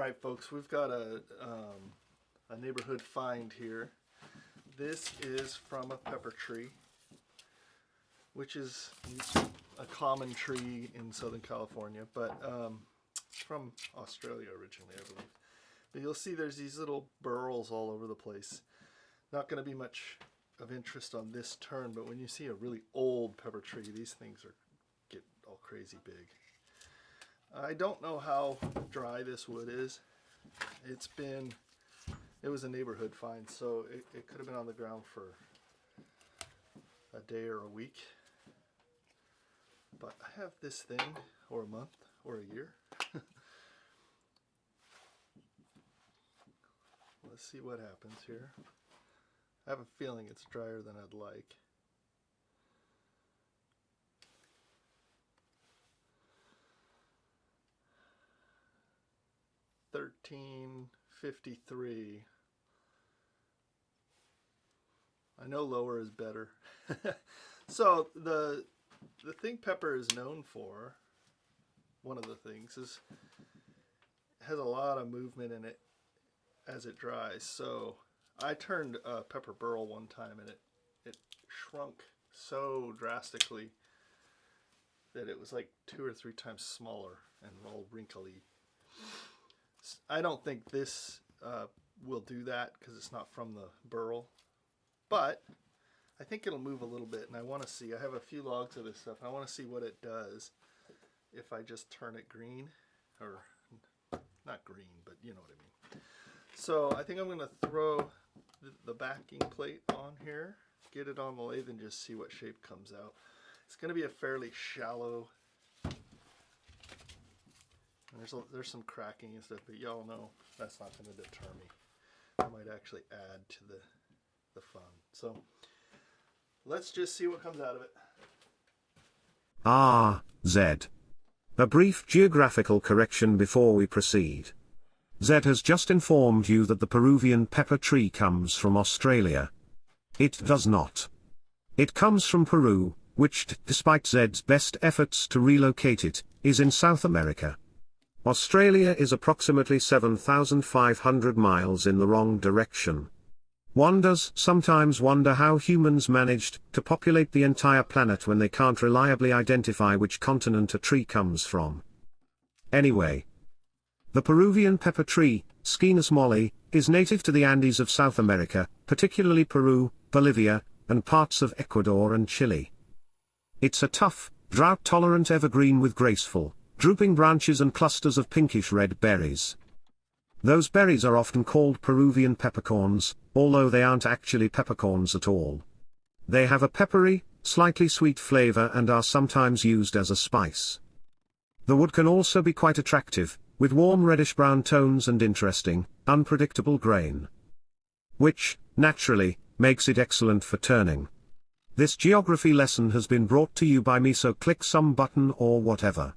Alright folks, we've got a neighborhood find here. This is from a pepper tree, which is a common tree in Southern California, but it's from Australia originally, I believe. But you'll see there's these little burls all over the place. Not going to be much of interest on this turn, but when you see a really old pepper tree, these things get all crazy big. I don't know how dry this wood is. It was a neighborhood find, so it could have been on the ground for a day or a week. But I have this thing, or a month, or a year. Let's see what happens here. I have a feeling it's drier than I'd like. $13.53. I know lower is better. So the thing pepper is known for, one of the things, is it has a lot of movement in it as it dries. So I turned a pepper burl one time and it shrunk so drastically that it was like 2 or 3 times smaller and all wrinkly. I don't think this will do that because it's not from the burl, but I think it'll move a little bit, and I want to see. I have a few logs of this stuff, and I want to see what it does if I just turn it green, or not green, but you know what I mean. So I think I'm going to throw the backing plate on here, get it on the lathe, and just see what shape comes out. It's going to be a fairly shallow. There's some cracking and stuff, but y'all know that's not going to deter me. I might actually add to the fun. So let's just see what comes out of it. Z. A brief geographical correction before we proceed. Z has just informed you that the Peruvian pepper tree comes from Australia. It does not. It comes from Peru, which, despite Z's best efforts to relocate it, is in South America. Australia is approximately 7,500 miles in the wrong direction. One does sometimes wonder how humans managed to populate the entire planet when they can't reliably identify which continent a tree comes from. Anyway, the Peruvian pepper tree, Scinas molly, is native to the Andes of South America, particularly Peru, Bolivia, and parts of Ecuador and Chile. It's a tough, drought-tolerant evergreen with graceful, drooping branches and clusters of pinkish-red berries. Those berries are often called Peruvian peppercorns, although they aren't actually peppercorns at all. They have a peppery, slightly sweet flavor and are sometimes used as a spice. The wood can also be quite attractive, with warm reddish-brown tones and interesting, unpredictable grain. Which, naturally, makes it excellent for turning. This geography lesson has been brought to you by me, so click some button or whatever.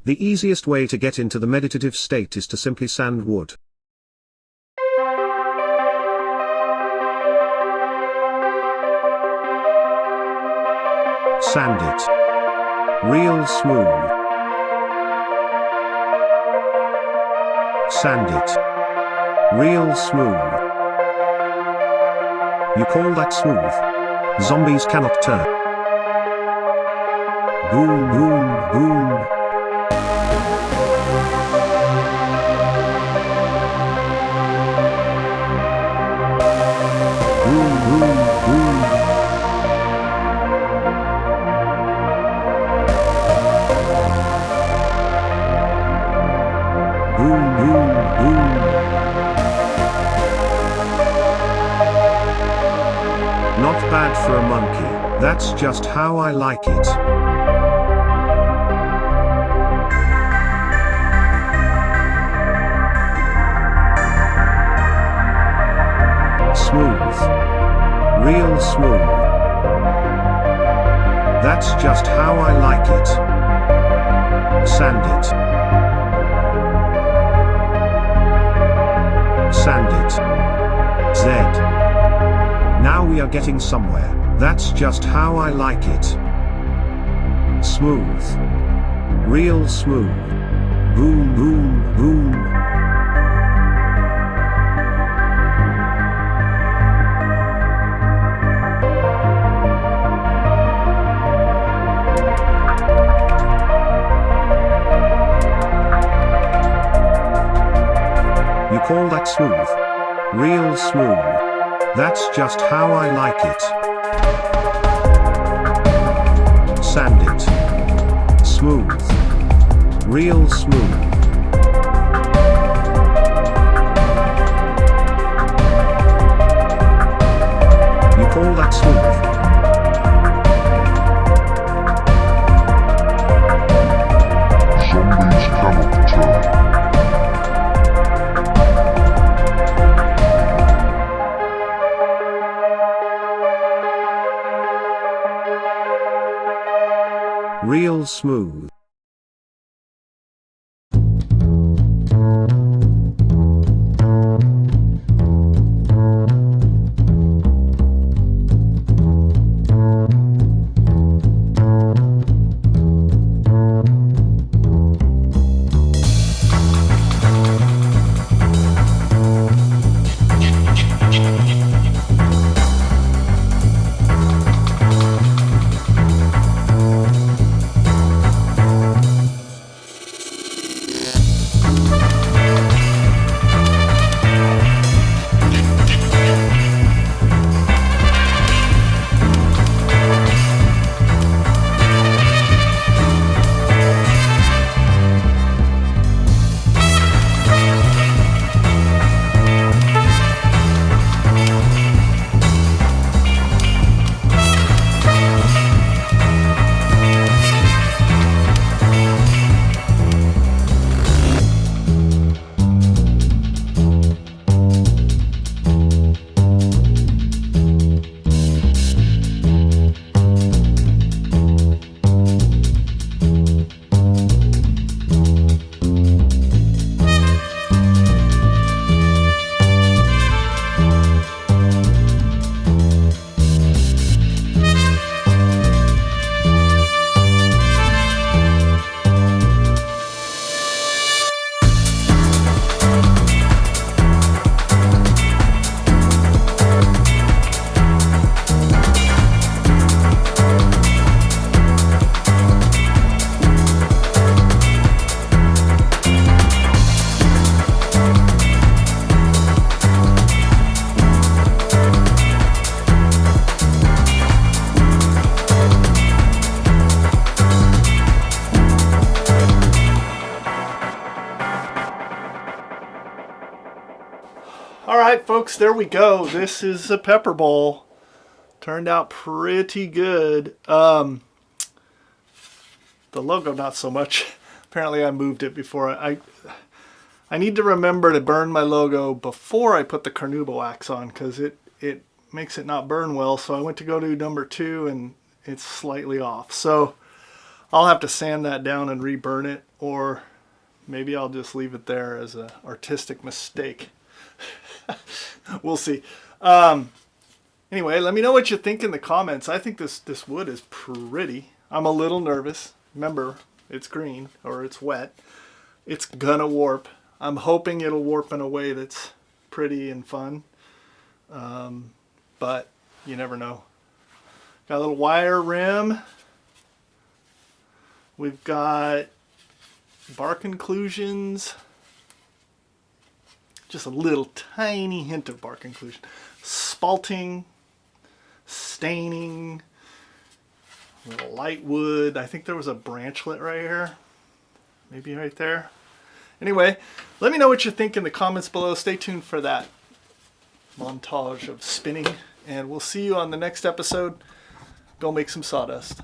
The easiest way to get into the meditative state is to simply sand wood. Sand it. Real smooth. Sand it. Real smooth. You call that smooth? Zombies cannot turn. Boom, boom, boom. Boom, boom, boom. Boom, boom, boom. Not bad for a monkey, that's just how I like it. Smooth. Real smooth. That's just how I like it. Sand it. Sand it. Z. Now we are getting somewhere. That's just how I like it. Smooth. Real smooth. Boom, boom, boom. You call that smooth? Real smooth. That's just how I like it. Sand it. Smooth. Real smooth. You call that smooth? Zombies cannot turn. Real smooth. All right, folks, there we go. This is a pepper bowl. Turned out pretty good. The logo, not so much. Apparently I moved it before. I need to remember to burn my logo before I put the carnauba wax on, because it makes it not burn well. So I went to go to number 2 and it's slightly off. So I'll have to sand that down and reburn it, or maybe I'll just leave it there as an artistic mistake. We'll see. Anyway, let me know what you think in the comments. I think this wood is pretty. I'm a little nervous. Remember, it's green, or it's wet. It's gonna warp. I'm hoping it'll warp in a way that's pretty and fun. But you never know. Got a little wire rim. We've got bark inclusions. Just a little tiny hint of bark inclusion. Spalting, staining, a little light wood. I think there was a branchlet right here. Maybe right there. Anyway, let me know what you think in the comments below. Stay tuned for that montage of spinning. And we'll see you on the next episode. Go make some sawdust.